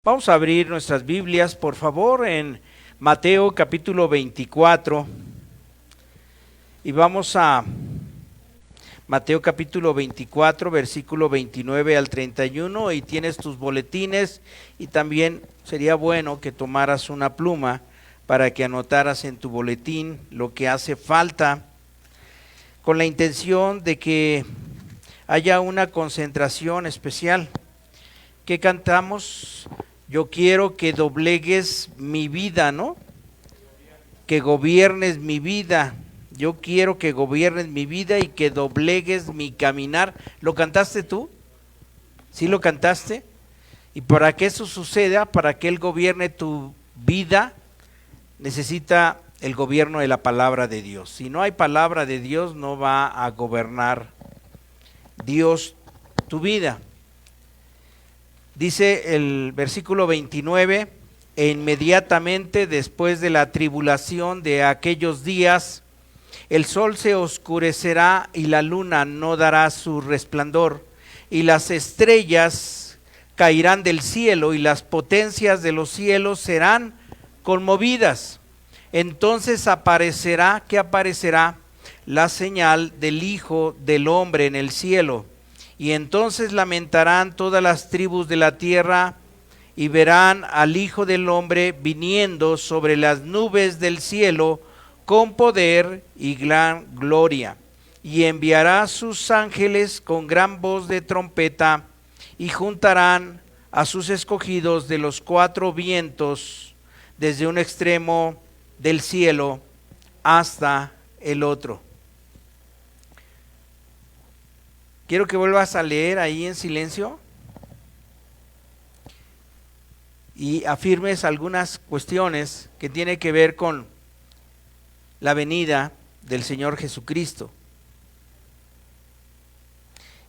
Vamos a abrir nuestras Biblias, por favor, en Mateo capítulo 24. Y vamos a Mateo capítulo 24, versículo 29 al 31. Y tienes tus boletines y también sería bueno que tomaras una pluma para que anotaras en tu boletín lo que hace falta, con la intención de que haya una concentración especial. ¿Qué cantamos? Yo quiero que doblegues mi vida, ¿no? Que gobiernes mi vida. Yo quiero que gobiernes mi vida y que doblegues mi caminar. ¿Lo cantaste tú? ¿Sí lo cantaste? Y para que eso suceda, para que Él gobierne tu vida, necesita el gobierno de la palabra de Dios. Si no hay palabra de Dios, no va a gobernar Dios tu vida. Dice el versículo 29, e inmediatamente después de la tribulación de aquellos días, el sol se oscurecerá y la luna no dará su resplandor, y las estrellas caerán del cielo y las potencias de los cielos serán conmovidas. Entonces aparecerá, ¿qué aparecerá? La señal del Hijo del Hombre en el cielo. Y entonces lamentarán todas las tribus de la tierra y verán al Hijo del Hombre viniendo sobre las nubes del cielo con poder y gran gloria. Y enviará sus ángeles con gran voz de trompeta y juntarán a sus escogidos de los cuatro vientos desde un extremo del cielo hasta el otro. Quiero que vuelvas a leer ahí en silencio y afirmes algunas cuestiones que tienen que ver con la venida del Señor Jesucristo.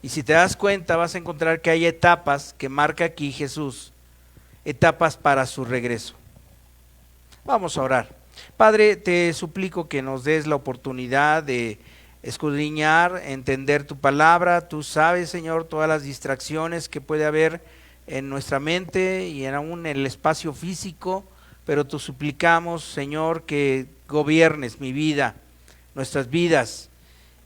Y si te das cuenta, vas a encontrar que hay etapas que marca aquí Jesús, etapas para su regreso. Vamos a orar. Padre, te suplico que nos des la oportunidad de escudriñar, entender tu palabra. Tú sabes, Señor, todas las distracciones que puede haber en nuestra mente y aún en el espacio físico, pero te suplicamos, Señor, que gobiernes mi vida, nuestras vidas,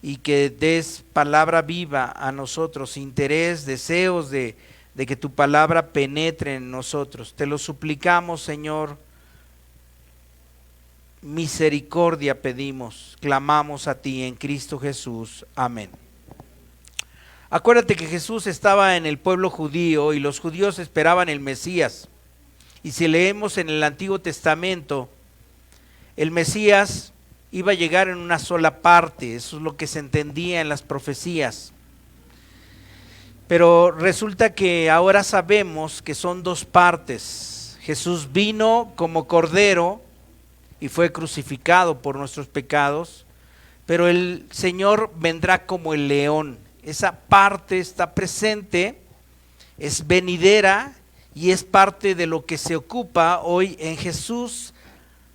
y que des palabra viva a nosotros, interés, deseos de que tu palabra penetre en nosotros. Te lo suplicamos, Señor. Misericordia pedimos, clamamos a ti en Cristo Jesús. Amén. Acuérdate que Jesús estaba en el pueblo judío y los judíos esperaban el Mesías. Y si leemos en el Antiguo Testamento, el Mesías iba a llegar en una sola parte, eso es lo que se entendía en las profecías. Pero resulta que ahora sabemos que son dos partes. Jesús vino como cordero y fue crucificado por nuestros pecados, pero el Señor vendrá como el león. Esa parte está presente, es venidera y es parte de lo que se ocupa hoy en Jesús,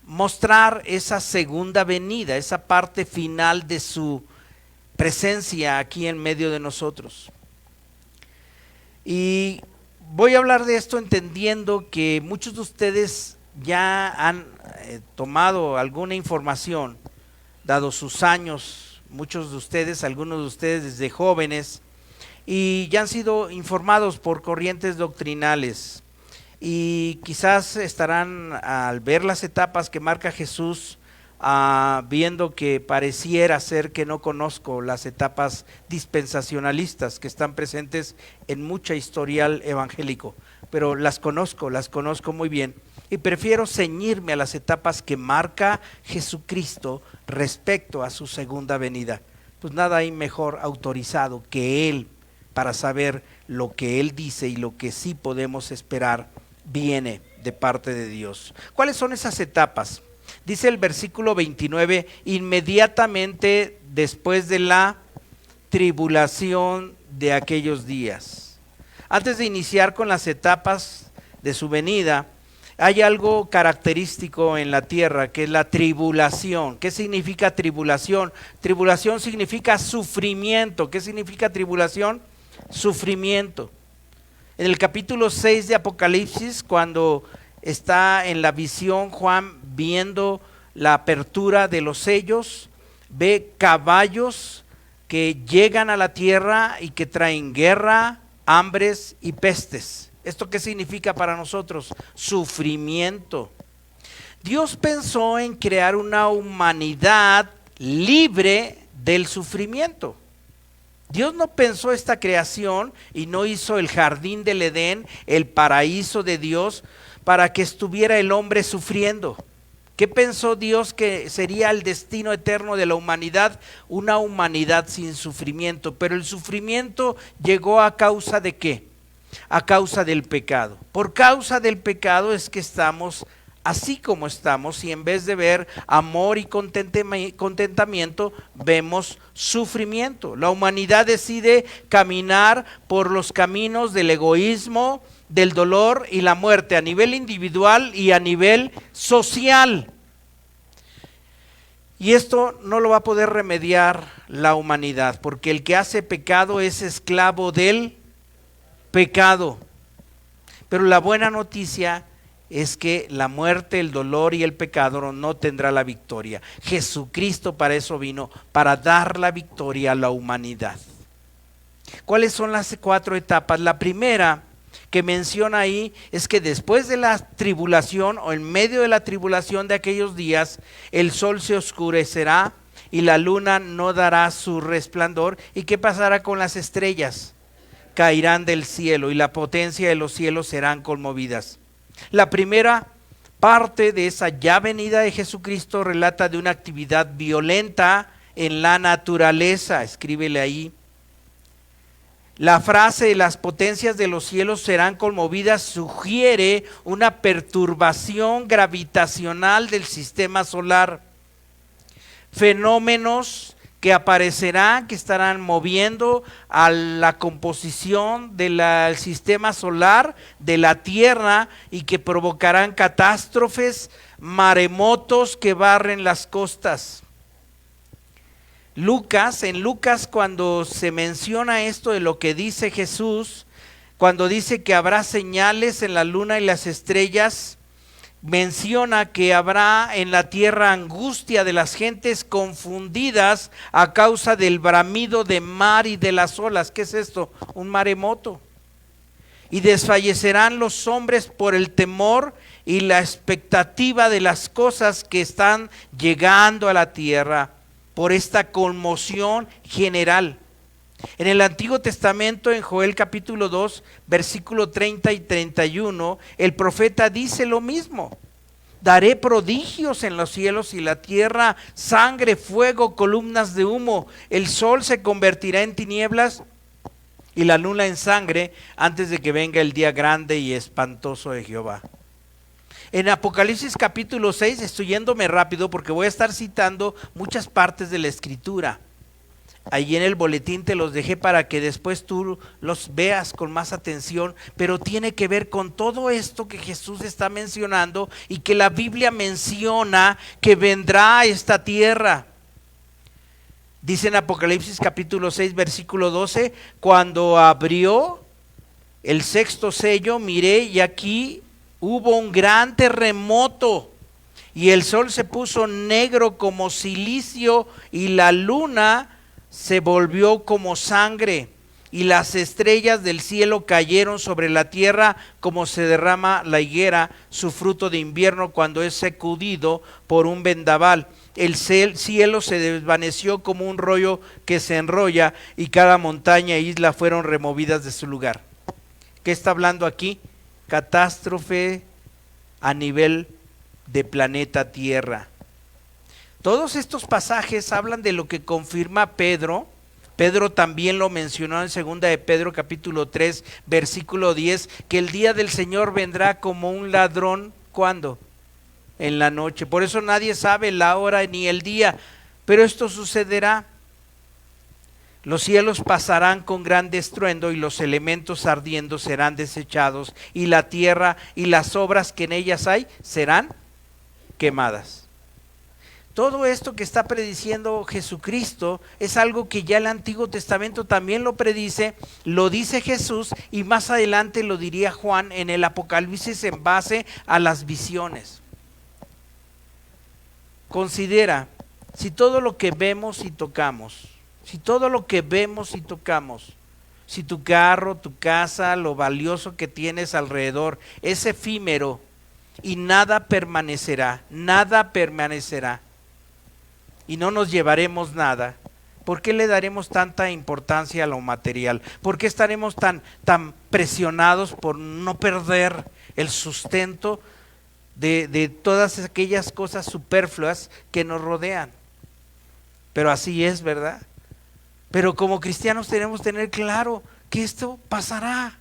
mostrar esa segunda venida, esa parte final de su presencia aquí en medio de nosotros. Y voy a hablar de esto entendiendo que muchos de ustedes ya han tomado alguna información, dado sus años, muchos de ustedes, algunos de ustedes desde jóvenes, y ya han sido informados por corrientes doctrinales, y quizás estarán al ver las etapas que marca Jesús, viendo que pareciera ser que no conozco las etapas dispensacionalistas que están presentes en mucha historial evangélico, pero las conozco muy bien. Y prefiero ceñirme a las etapas que marca Jesucristo respecto a su segunda venida. Pues nada hay mejor autorizado que Él para saber lo que Él dice y lo que sí podemos esperar viene de parte de Dios. ¿Cuáles son esas etapas? Dice el versículo 29, inmediatamente después de la tribulación de aquellos días. Antes de iniciar con las etapas de su venida, hay algo característico en la tierra que es la tribulación. ¿Qué significa tribulación? Tribulación significa sufrimiento. ¿Qué significa tribulación? Sufrimiento. En el capítulo 6 de Apocalipsis, cuando está en la visión Juan viendo la apertura de los sellos, ve caballos que llegan a la tierra y que traen guerra, hambres y pestes. ¿Esto qué significa para nosotros? Sufrimiento. Dios pensó en crear una humanidad libre del sufrimiento. Dios no pensó esta creación y no hizo el jardín del Edén, el paraíso de Dios, para que estuviera el hombre sufriendo. ¿Qué pensó Dios que sería el destino eterno de la humanidad? Una humanidad sin sufrimiento. Pero el sufrimiento llegó a causa ¿de qué? A causa del pecado. Por causa del pecado es que estamos así como estamos, y en vez de ver amor y contentamiento, vemos sufrimiento. La humanidad decide caminar por los caminos del egoísmo, del dolor y la muerte, a nivel individual y a nivel social. Y esto no lo va a poder remediar la humanidad, porque el que hace pecado es esclavo del pecado. Pero la buena noticia es que la muerte, el dolor y el pecado no tendrá la victoria. Jesucristo para eso vino, para dar la victoria a la humanidad. ¿Cuáles son las 4 etapas? La primera que menciona ahí es que después de la tribulación, o en medio de la tribulación de aquellos días, el sol se oscurecerá y la luna no dará su resplandor. ¿Y qué pasará con las estrellas? Caerán del cielo y la potencia de los cielos serán conmovidas. La primera parte de esa ya venida de Jesucristo relata de una actividad violenta en la naturaleza. Escríbele ahí. La frase de las potencias de los cielos serán conmovidas sugiere una perturbación gravitacional del sistema solar. Fenómenos que aparecerán, que estarán moviendo a la composición del sistema solar, de la Tierra, y que provocarán catástrofes, maremotos que barren las costas. En Lucas cuando se menciona esto de lo que dice Jesús, cuando dice que habrá señales en la luna y las estrellas, menciona que habrá en la tierra angustia de las gentes confundidas a causa del bramido de mar y de las olas. ¿Qué es esto? Un maremoto. Y desfallecerán los hombres por el temor y la expectativa de las cosas que están llegando a la tierra, por esta conmoción general. En el Antiguo Testamento, en Joel capítulo 2, versículo 30 y 31, el profeta dice lo mismo. Daré prodigios en los cielos y la tierra, sangre, fuego, columnas de humo. El sol se convertirá en tinieblas y la luna en sangre antes de que venga el día grande y espantoso de Jehová. En Apocalipsis capítulo 6, estoy yéndome rápido porque voy a estar citando muchas partes de la Escritura. Ahí en el boletín te los dejé para que después tú los veas con más atención, pero tiene que ver con todo esto que Jesús está mencionando y que la Biblia menciona que vendrá a esta tierra. Dice en Apocalipsis capítulo 6 versículo 12, cuando abrió el 6º sello, miré y aquí hubo un gran terremoto y el sol se puso negro como silicio y la luna se volvió como sangre y las estrellas del cielo cayeron sobre la tierra como se derrama la higuera su fruto de invierno cuando es sacudido por un vendaval. El cielo se desvaneció como un rollo que se enrolla y cada montaña e isla fueron removidas de su lugar. ¿Qué está hablando aquí? Catástrofe a nivel de planeta Tierra. Todos estos pasajes hablan de lo que confirma Pedro. Pedro también lo mencionó en 2 de Pedro capítulo 3 versículo 10, que el día del Señor vendrá como un ladrón. ¿Cuándo? En la noche. Por eso nadie sabe la hora ni el día, pero esto sucederá. Los cielos pasarán con gran estruendo y los elementos ardiendo serán desechados y la tierra y las obras que en ellas hay serán quemadas. Todo esto que está prediciendo Jesucristo es algo que ya el Antiguo Testamento también lo predice, lo dice Jesús y más adelante lo diría Juan en el Apocalipsis en base a las visiones. Considera, si todo lo que vemos y tocamos, si tu carro, tu casa, lo valioso que tienes alrededor es efímero y nada permanecerá, y no nos llevaremos nada, ¿por qué le daremos tanta importancia a lo material? ¿Por qué estaremos tan presionados por no perder el sustento de todas aquellas cosas superfluas que nos rodean? Pero así es, ¿verdad? Pero como cristianos tenemos que tener claro que esto pasará.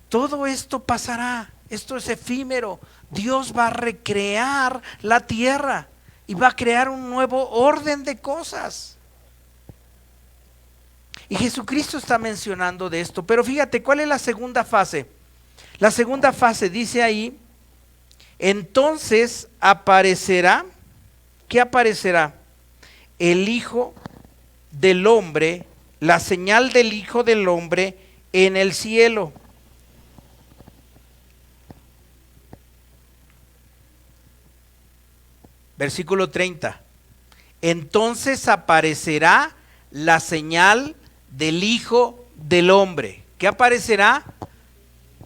Todo esto pasará. Esto es efímero. Dios va a recrear la tierra y va a crear un nuevo orden de cosas. Y Jesucristo está mencionando de esto. Pero fíjate, ¿cuál es la segunda fase? La segunda fase dice ahí, entonces aparecerá, ¿qué aparecerá? El Hijo del Hombre, la señal del Hijo del Hombre en el cielo. Versículo 30. Entonces aparecerá la señal del Hijo del Hombre. ¿Qué aparecerá?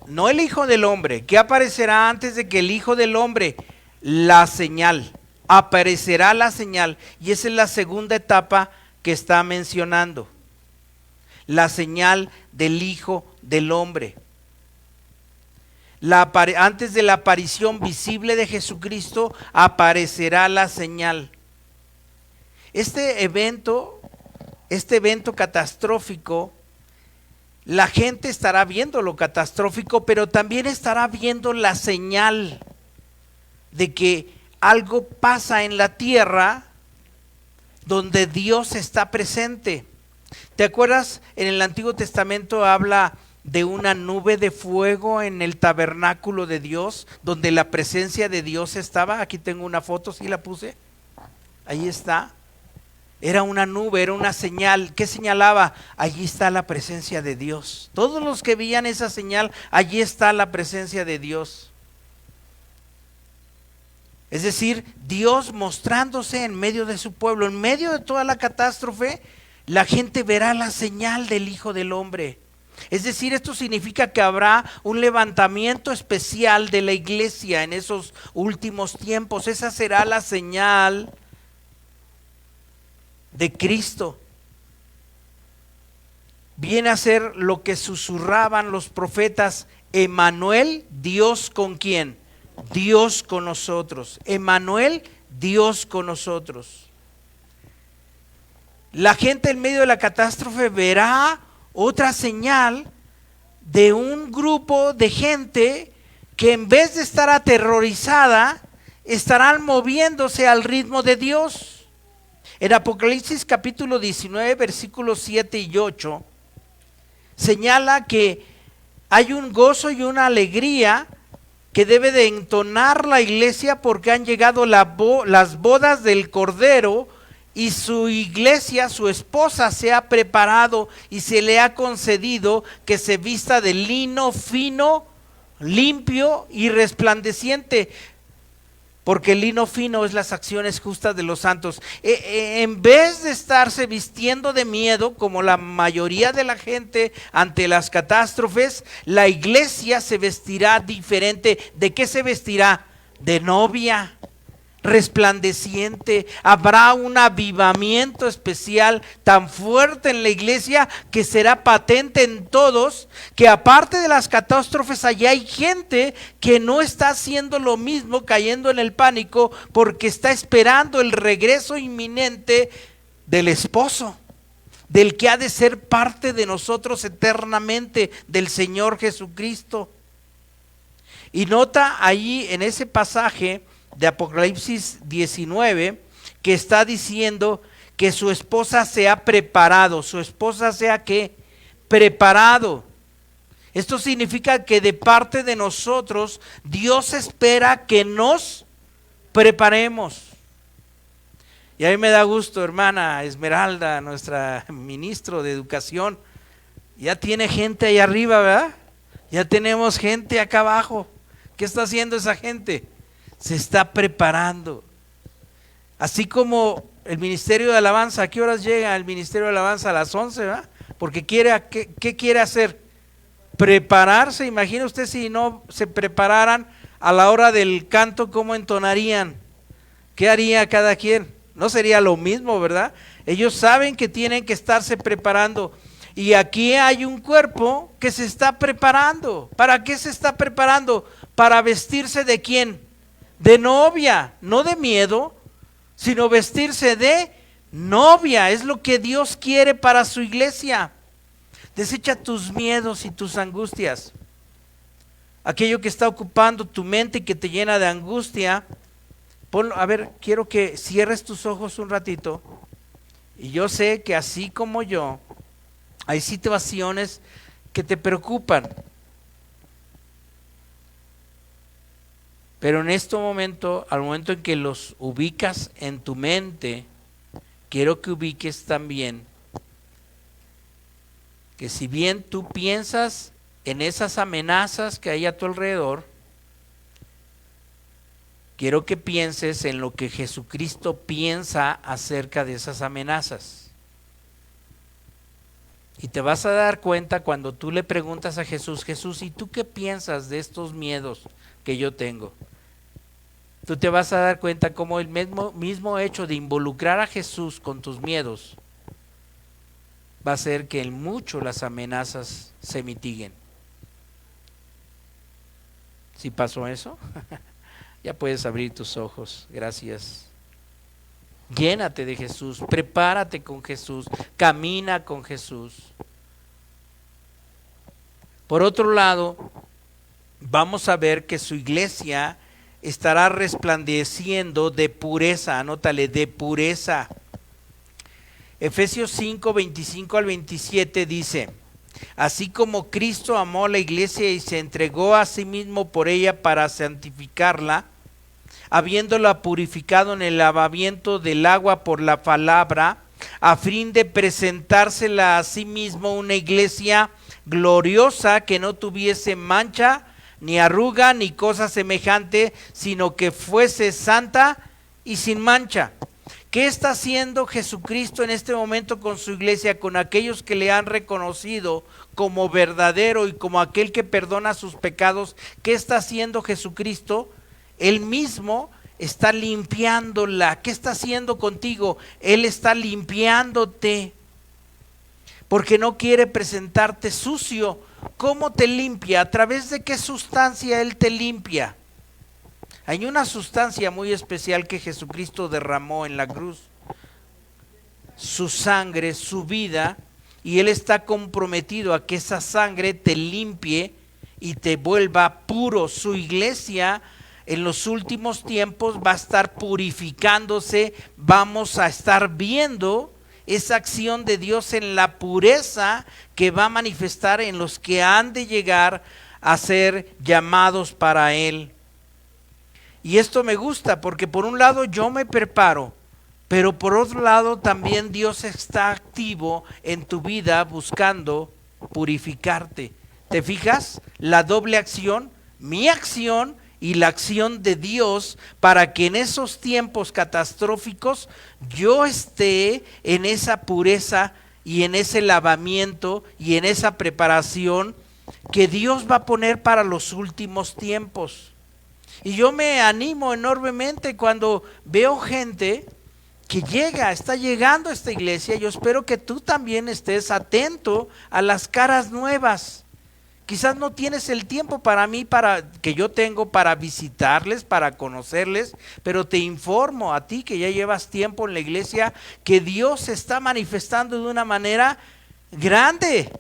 No el Hijo del Hombre. ¿Qué aparecerá antes de que el Hijo del Hombre? La señal. Aparecerá la señal. Y esa es la segunda etapa que está mencionando. La señal del Hijo del Hombre. Antes de la aparición visible de Jesucristo, aparecerá la señal. Este evento catastrófico, la gente estará viendo lo catastrófico, pero también estará viendo la señal de que algo pasa en la tierra donde Dios está presente. ¿Te acuerdas? En el Antiguo Testamento habla de una nube de fuego en el tabernáculo de Dios, donde la presencia de Dios estaba. Aquí tengo una foto, ¿sí la puse? Ahí está. Era una nube, era una señal. ¿Qué señalaba? Allí está la presencia de Dios. Todos los que veían esa señal, allí está la presencia de Dios. Es decir, Dios mostrándose en medio de su pueblo, en medio de toda la catástrofe, la gente verá la señal del Hijo del Hombre. Es decir, esto significa que habrá un levantamiento especial de la iglesia en esos últimos tiempos. Esa será la señal de Cristo. Viene a ser lo que susurraban los profetas: Emmanuel, Dios con quién, Dios con nosotros. Emmanuel, Dios con nosotros. La gente en medio de la catástrofe verá otra señal de un grupo de gente que en vez de estar aterrorizada, estarán moviéndose al ritmo de Dios. En Apocalipsis capítulo 19, versículos 7 y 8, señala que hay un gozo y una alegría que debe de entonar la iglesia porque han llegado las bodas del Cordero, y su iglesia, su esposa, se ha preparado y se le ha concedido que se vista de lino fino, limpio y resplandeciente, porque el lino fino es las acciones justas de los santos. En vez de estarse vistiendo de miedo como la mayoría de la gente ante las catástrofes, la iglesia se vestirá diferente. ¿De qué se vestirá? De novia, resplandeciente. Habrá un avivamiento especial tan fuerte en la iglesia que será patente en todos, que aparte de las catástrofes, allá hay gente que no está haciendo lo mismo, cayendo en el pánico, porque está esperando el regreso inminente del esposo, del que ha de ser parte de nosotros eternamente, del Señor Jesucristo. Y nota ahí en ese pasaje de Apocalipsis 19 que está diciendo que su esposa se ha preparado. ¿Su esposa sea qué? Preparado. Esto significa que de parte de nosotros Dios espera que nos preparemos. Y a mí me da gusto, hermana Esmeralda, nuestra ministro de Educación, ya tiene gente ahí arriba, ¿verdad? Ya tenemos gente acá abajo. ¿Qué está haciendo esa gente? Se está preparando. Así como el Ministerio de Alabanza, ¿a qué horas llega el Ministerio de Alabanza? A las 11, ¿verdad? Porque ¿qué quiere hacer? Prepararse. Imagina usted si no se prepararan a la hora del canto, ¿cómo entonarían? ¿Qué haría cada quien? No sería lo mismo, ¿verdad? Ellos saben que tienen que estarse preparando. Y aquí hay un cuerpo que se está preparando. ¿Para qué se está preparando? Para vestirse ¿de quién? De novia, no de miedo, sino vestirse de novia. Es lo que Dios quiere para su iglesia. Desecha tus miedos y tus angustias. Aquello que está ocupando tu mente y que te llena de angustia, ponlo, a ver, quiero que cierres tus ojos un ratito. Y yo sé que así como yo, hay situaciones que te preocupan. Pero en este momento, al momento en que los ubicas en tu mente, quiero que ubiques también que si bien tú piensas en esas amenazas que hay a tu alrededor, quiero que pienses en lo que Jesucristo piensa acerca de esas amenazas. Y te vas a dar cuenta cuando tú le preguntas a Jesús, Jesús, ¿y tú qué piensas de estos miedos que yo tengo? Tú te vas a dar cuenta cómo el mismo hecho de involucrar a Jesús con tus miedos va a hacer que en mucho las amenazas se mitiguen. ¿Sí pasó eso? Ya puedes abrir tus ojos. Gracias. Llénate de Jesús, prepárate con Jesús, camina con Jesús. Por otro lado, vamos a ver que su iglesia estará resplandeciendo de pureza, anótale, de pureza. Efesios 5, 25 al 27 dice, así como Cristo amó a la iglesia y se entregó a sí mismo por ella para santificarla, habiéndola purificado en el lavamiento del agua por la palabra, a fin de presentársela a sí mismo una iglesia gloriosa que no tuviese mancha, ni arruga, ni cosa semejante, sino que fuese santa y sin mancha. ¿Qué está haciendo Jesucristo en este momento con su iglesia, con aquellos que le han reconocido como verdadero y como aquel que perdona sus pecados? ¿Qué está haciendo Jesucristo? Él mismo está limpiándola. ¿Qué está haciendo contigo? Él está limpiándote, porque no quiere presentarte sucio. ¿Cómo te limpia? ¿A través de qué sustancia Él te limpia? Hay una sustancia muy especial que Jesucristo derramó en la cruz, su sangre, su vida, y Él está comprometido a que esa sangre te limpie y te vuelva puro. Su iglesia en los últimos tiempos va a estar purificándose, vamos a estar viendo esa acción de Dios en la pureza que va a manifestar en los que han de llegar a ser llamados para Él. Y esto me gusta porque por un lado yo me preparo, pero por otro lado también Dios está activo en tu vida buscando purificarte. ¿Te fijas? La doble acción, mi acción y la acción de Dios, para que en esos tiempos catastróficos yo esté en esa pureza y en ese lavamiento y en esa preparación que Dios va a poner para los últimos tiempos. Y yo me animo enormemente cuando veo gente que está llegando a esta iglesia. Yo espero que tú también estés atento a las caras nuevas. Quizás no tienes el tiempo que yo tengo para visitarles, para conocerles, pero te informo a ti que ya llevas tiempo en la iglesia, que Dios se está manifestando de una manera grande.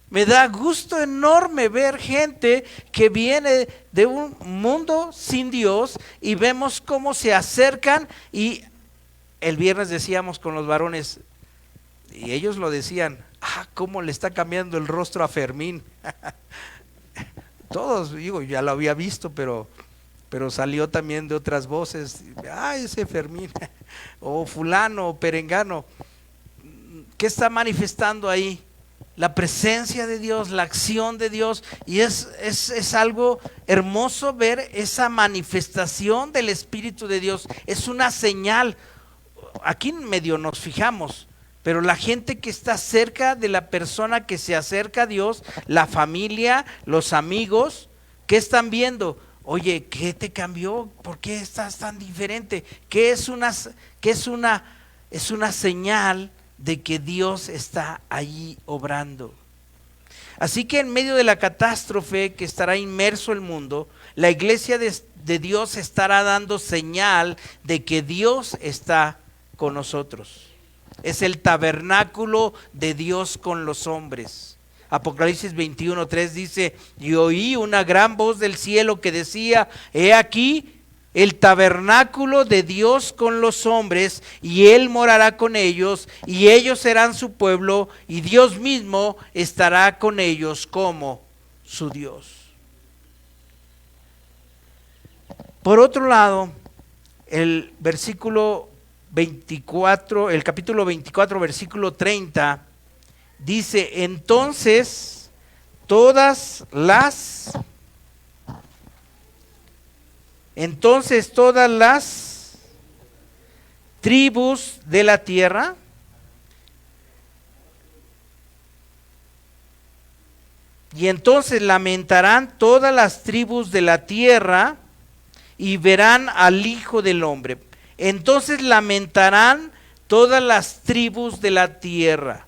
Me da gusto enorme ver gente que viene de un mundo sin Dios y vemos cómo se acercan. Y el viernes decíamos con los varones, y ellos lo decían, cómo le está cambiando el rostro a Fermín. Todos, digo, ya lo había visto, pero pero salió también de otras voces, ese Fermín, o fulano, o perengano. ¿Qué está manifestando ahí? La presencia de Dios, la acción de Dios, y es algo hermoso ver esa manifestación del Espíritu de Dios. Es una señal. Aquí medio nos fijamos, pero la gente que está cerca de la persona que se acerca a Dios, la familia, los amigos, ¿qué están viendo? Oye, ¿qué te cambió? ¿Por qué estás tan diferente? Es una señal de que Dios está allí obrando. Así que en medio de la catástrofe que estará inmerso el mundo, la iglesia de Dios estará dando señal de que Dios está con nosotros. Es el tabernáculo de Dios con los hombres. Apocalipsis 21:3 dice: y oí una gran voz del cielo que decía: he aquí el tabernáculo de Dios con los hombres, y Él morará con ellos, y ellos serán su pueblo, y Dios mismo estará con ellos como su Dios. Por otro lado, el versículo 24, el capítulo 24, versículo 30, dice: entonces todas las tribus de la tierra y entonces lamentarán todas las tribus de la tierra y verán al Hijo del Hombre. Entonces lamentarán todas las tribus de la tierra.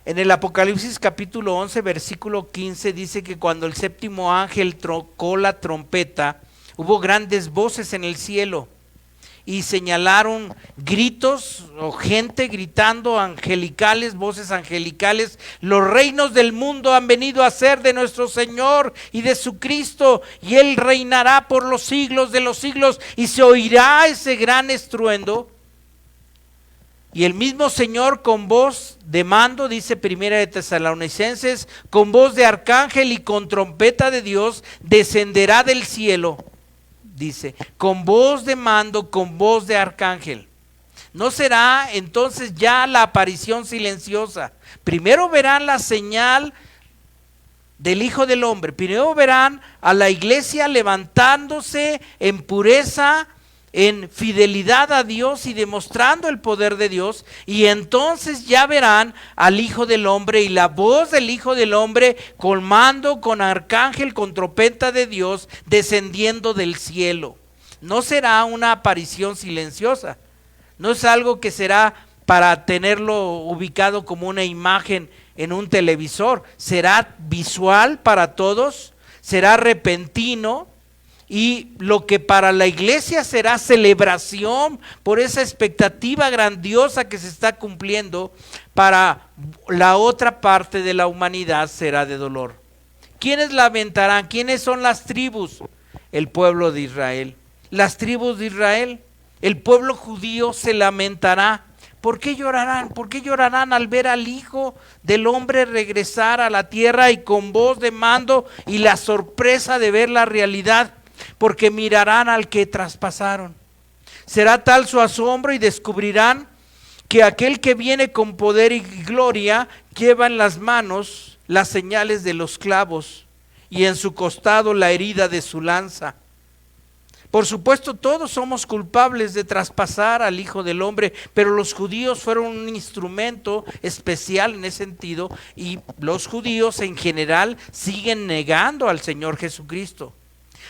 En el Apocalipsis capítulo 11, versículo 15 dice que cuando el séptimo ángel tocó la trompeta, hubo grandes voces en el cielo y señalaron gritos o gente gritando, angelicales, voces angelicales: los reinos del mundo han venido a ser de nuestro Señor y de su Cristo, y Él reinará por los siglos de los siglos. Y se oirá ese gran estruendo. Y el mismo Señor con voz de mando, dice Primera de Tesalonicenses, con voz de arcángel y con trompeta de Dios, descenderá del cielo. Dice, con voz de mando, con voz de arcángel. No será entonces ya la aparición silenciosa. Primero verán la señal del Hijo del Hombre. Primero verán a la iglesia levantándose en pureza, en fidelidad a Dios y demostrando el poder de Dios, y entonces ya verán al Hijo del Hombre y la voz del Hijo del Hombre con mando, con arcángel, con trompeta de Dios descendiendo del cielo. No será una aparición silenciosa, no es algo que será para tenerlo ubicado como una imagen en un televisor. Será visual para todos, será repentino. Y lo que para la iglesia será celebración por esa expectativa grandiosa que se está cumpliendo, para la otra parte de la humanidad será de dolor. ¿Quiénes lamentarán? ¿Quiénes son las tribus? El pueblo de Israel. Las tribus de Israel, el pueblo judío se lamentará. ¿Por qué llorarán? ¿Por qué llorarán al ver al Hijo del Hombre regresar a la tierra y con voz de mando y la sorpresa de ver la realidad? Porque mirarán al que traspasaron. Será tal su asombro y descubrirán que aquel que viene con poder y gloria lleva en las manos las señales de los clavos y en su costado la herida de su lanza. Por supuesto, todos somos culpables de traspasar al Hijo del Hombre, pero los judíos fueron un instrumento especial en ese sentido, y los judíos en general siguen negando al Señor Jesucristo.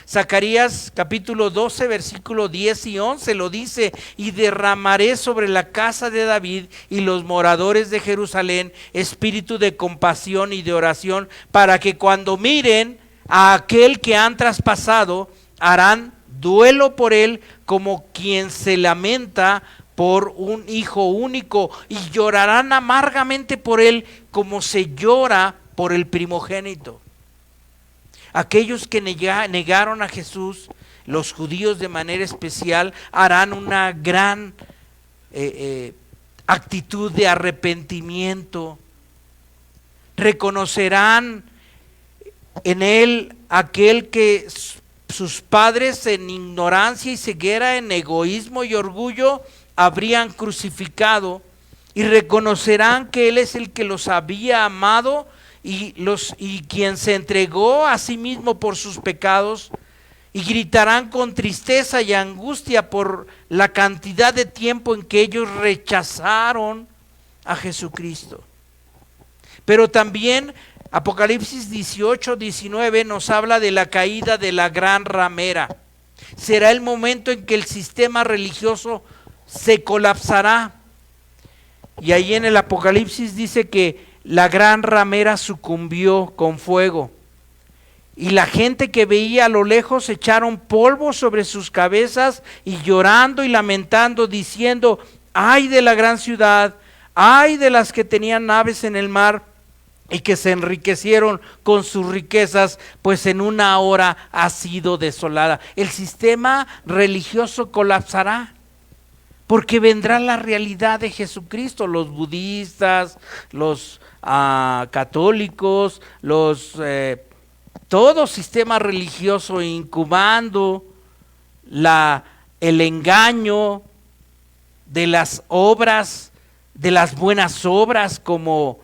Zacarías capítulo 12, versículo 10 y 11 lo dice: y derramaré sobre la casa de David y los moradores de Jerusalén espíritu de compasión y de oración, para que cuando miren a aquel que han traspasado, harán duelo por él como quien se lamenta por un hijo único, y llorarán amargamente por él como se llora por el primogénito. Aquellos que negaron a Jesús, los judíos de manera especial, harán una gran actitud de arrepentimiento. Reconocerán en él aquel que sus padres en ignorancia y ceguera, en egoísmo y orgullo, habrían crucificado, y reconocerán que Él es el que los había amado y quien se entregó a sí mismo por sus pecados, y gritarán con tristeza y angustia por la cantidad de tiempo en que ellos rechazaron a Jesucristo. Pero también Apocalipsis 18-19 nos habla de la caída de la gran ramera. Será el momento en que el sistema religioso se colapsará. Y ahí en el Apocalipsis dice que la gran ramera sucumbió con fuego. Y la gente que veía a lo lejos echaron polvo sobre sus cabezas y llorando y lamentando, diciendo: ay de la gran ciudad, ay de las que tenían naves en el mar y que se enriquecieron con sus riquezas, pues en una hora ha sido desolada. El sistema religioso colapsará, porque vendrá la realidad de Jesucristo. Los budistas, los católicos, todo sistema religioso incubando el engaño de las obras, de las buenas obras como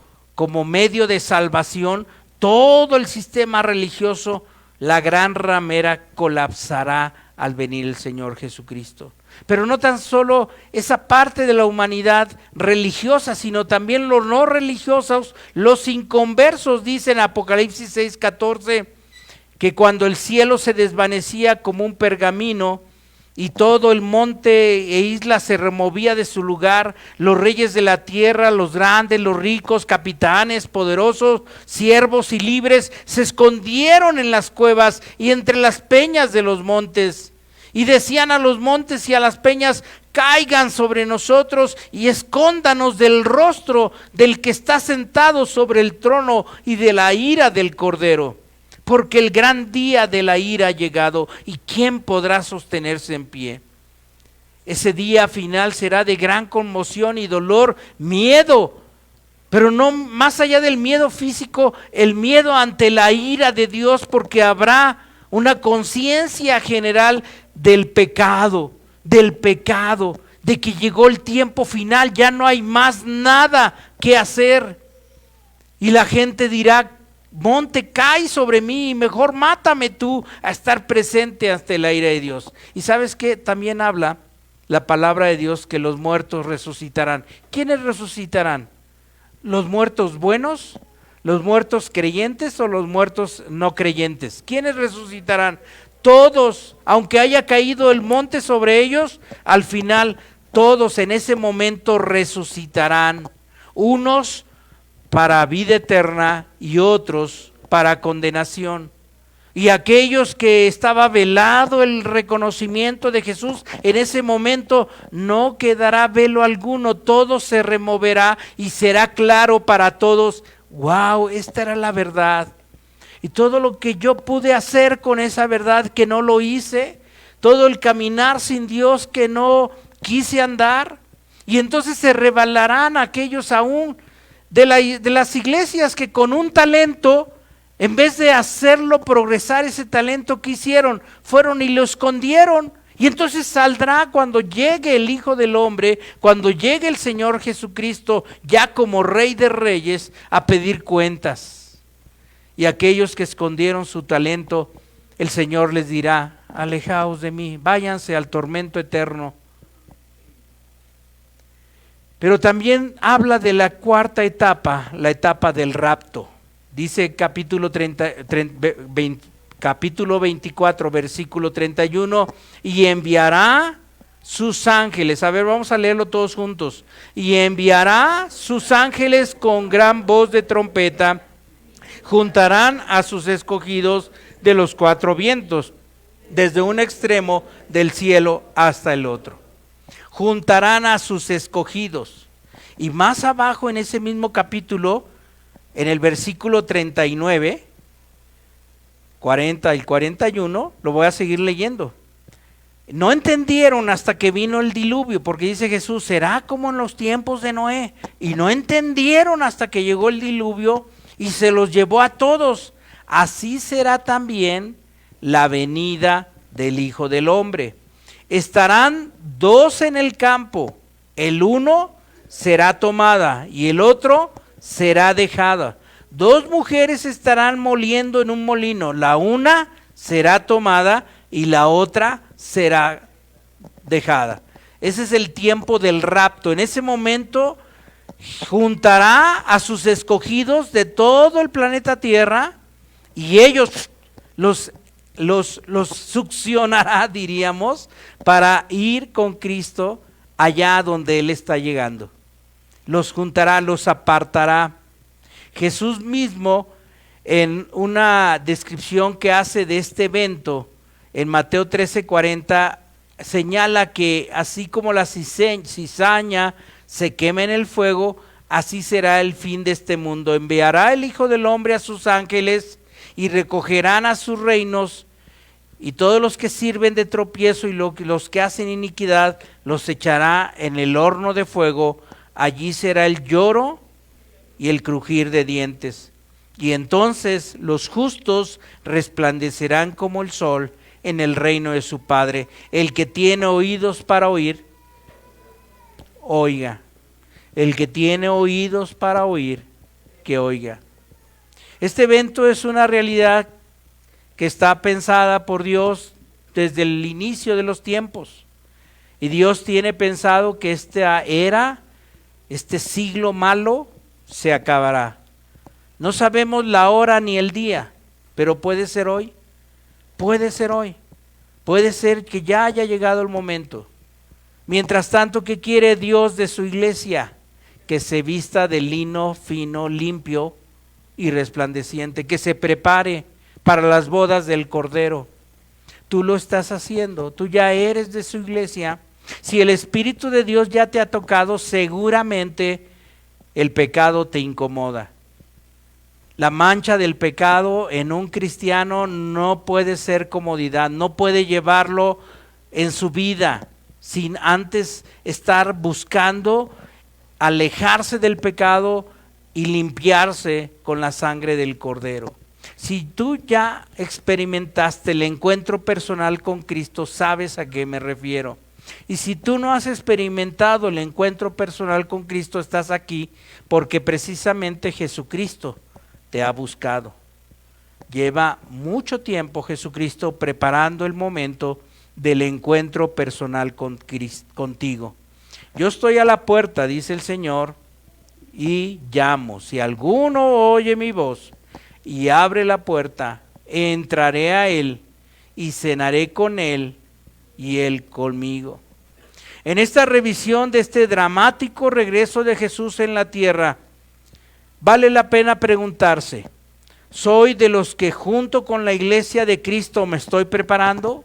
medio de salvación. Todo el sistema religioso, la gran ramera, colapsará al venir el Señor Jesucristo. Pero no tan solo esa parte de la humanidad religiosa, sino también los no religiosos, los inconversos. Dice en Apocalipsis 6:14 que cuando el cielo se desvanecía como un pergamino y todo el monte e isla se removía de su lugar, los reyes de la tierra, los grandes, los ricos, capitanes, poderosos, siervos y libres, se escondieron en las cuevas y entre las peñas de los montes. Y decían a los montes y a las peñas: caigan sobre nosotros y escóndanos del rostro del que está sentado sobre el trono y de la ira del Cordero. Porque el gran día de la ira ha llegado, ¿y quién podrá sostenerse en pie? Ese día final será de gran conmoción y dolor, miedo, pero no más allá del miedo físico, el miedo ante la ira de Dios, porque habrá una conciencia general del pecado, de que llegó el tiempo final, ya no hay más nada que hacer. Y la gente dirá: monte, cae sobre mí, mejor mátame tú a estar presente ante la ira de Dios. Y ¿sabes qué? También habla la palabra de Dios que los muertos resucitarán. ¿Quiénes resucitarán? ¿Los muertos buenos? ¿Los muertos creyentes o los muertos no creyentes? ¿Quiénes resucitarán? Todos, aunque haya caído el monte sobre ellos, al final todos en ese momento resucitarán. Unos para vida eterna y otros para condenación. Y aquellos que estaba velado el reconocimiento de Jesús, en ese momento no quedará velo alguno, todo se removerá y será claro para todos: wow, esta era la verdad. Y todo lo que yo pude hacer con esa verdad que no lo hice, todo el caminar sin Dios que no quise andar, y entonces se revelarán aquellos aún de las iglesias que con un talento, en vez de hacerlo progresar ese talento que hicieron, fueron y lo escondieron. Y entonces saldrá cuando llegue el Hijo del Hombre, cuando llegue el Señor Jesucristo, ya como Rey de Reyes, a pedir cuentas. Y aquellos que escondieron su talento, el Señor les dirá: alejaos de mí, váyanse al tormento eterno. Pero también habla de la cuarta etapa, la etapa del rapto. Dice capítulo 24, versículo 31, y enviará sus ángeles. A ver, vamos a leerlo todos juntos. Y enviará sus ángeles con gran voz de trompeta, juntarán a sus escogidos de los cuatro vientos, desde un extremo del cielo hasta el otro. Juntarán a sus escogidos. Y más abajo en ese mismo capítulo, en el versículo 39, 40 y 41, lo voy a seguir leyendo. No entendieron hasta que vino el diluvio, porque dice Jesús: será como en los tiempos de Noé. Y no entendieron hasta que llegó el diluvio y se los llevó a todos. Así será también la venida del Hijo del Hombre. Estarán dos en el campo, el uno será tomada y el otro será dejada. Dos mujeres estarán moliendo en un molino, la una será tomada y la otra será dejada. Ese es el tiempo del rapto. En ese momento juntará a sus escogidos de todo el planeta Tierra y ellos los succionará, diríamos, para ir con Cristo allá donde Él está llegando. Los juntará, los apartará. Jesús mismo, en una descripción que hace de este evento, en Mateo 13:40, señala que así como la cizaña se quema en el fuego, así será el fin de este mundo. Enviará el Hijo del Hombre a sus ángeles y recogerán a sus reinos, y todos los que sirven de tropiezo y los que hacen iniquidad los echará en el horno de fuego. Allí será el lloro y el crujir de dientes. Y entonces los justos resplandecerán como el sol en el reino de su Padre. El que tiene oídos para oír, oiga. El que tiene oídos para oír, que oiga. Este evento es una realidad que está pensada por Dios desde el inicio de los tiempos. Y Dios tiene pensado que esta era, este siglo malo, se acabará. No sabemos la hora ni el día, pero puede ser hoy. Puede ser hoy. Puede ser que ya haya llegado el momento. Mientras tanto, ¿qué quiere Dios de su iglesia? Que se vista de lino fino, limpio y resplandeciente, que se prepare para las bodas del Cordero. Tú lo estás haciendo, tú ya eres de su iglesia. Si el Espíritu de Dios ya te ha tocado, seguramente el pecado te incomoda. La mancha del pecado en un cristiano no puede ser comodidad, no puede llevarlo en su vida sin antes estar buscando alejarse del pecado y limpiarse con la sangre del Cordero. Si tú ya experimentaste el encuentro personal con Cristo, sabes a qué me refiero. Y si tú no has experimentado el encuentro personal con Cristo, estás aquí porque precisamente Jesucristo te ha buscado. Lleva mucho tiempo Jesucristo preparando el momento del encuentro personal contigo. Yo estoy a la puerta, dice el Señor, y llamo. Si alguno oye mi voz y abre la puerta, entraré a él y cenaré con él y él conmigo. En esta revisión de este dramático regreso de Jesús en la tierra, vale la pena preguntarse, ¿soy de los que junto con la iglesia de Cristo me estoy preparando?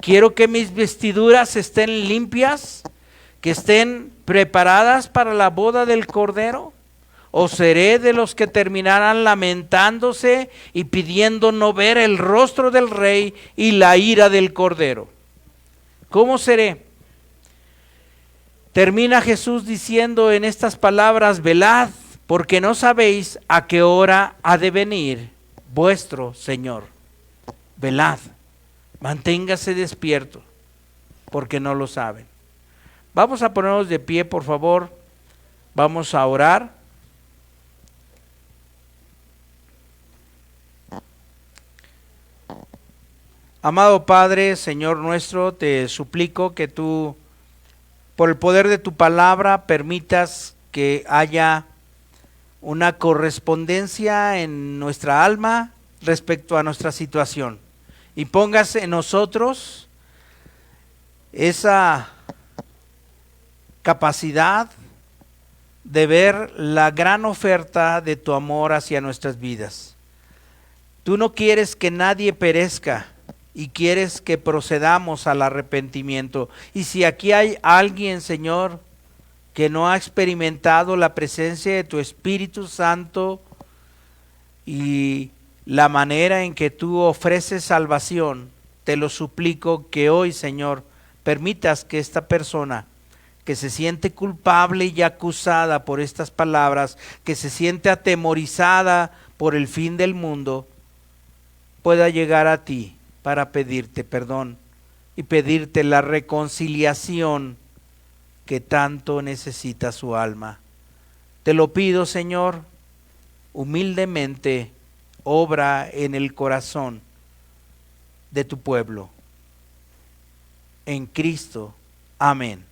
¿Quiero que mis vestiduras estén limpias, que estén preparadas para la boda del Cordero? ¿O seré de los que terminarán lamentándose y pidiendo no ver el rostro del Rey y la ira del Cordero? ¿Cómo seré? Termina Jesús diciendo en estas palabras: velad, porque no sabéis a qué hora ha de venir vuestro Señor. Velad, manténgase despierto, porque no lo saben. Vamos a ponernos de pie, por favor. Vamos a orar. Amado Padre, Señor nuestro, te suplico que tú, por el poder de tu palabra, permitas que haya una correspondencia en nuestra alma respecto a nuestra situación, y pongas en nosotros esa capacidad de ver la gran oferta de tu amor hacia nuestras vidas. Tú no quieres que nadie perezca y quieres que procedamos al arrepentimiento. Y si aquí hay alguien, Señor, que no ha experimentado la presencia de tu Espíritu Santo y la manera en que tú ofreces salvación, te lo suplico que hoy, Señor, permitas que esta persona que se siente culpable y acusada por estas palabras, que se siente atemorizada por el fin del mundo, pueda llegar a ti para pedirte perdón y pedirte la reconciliación que tanto necesita su alma. Te lo pido, Señor, humildemente, obra en el corazón de tu pueblo. En Cristo. Amén.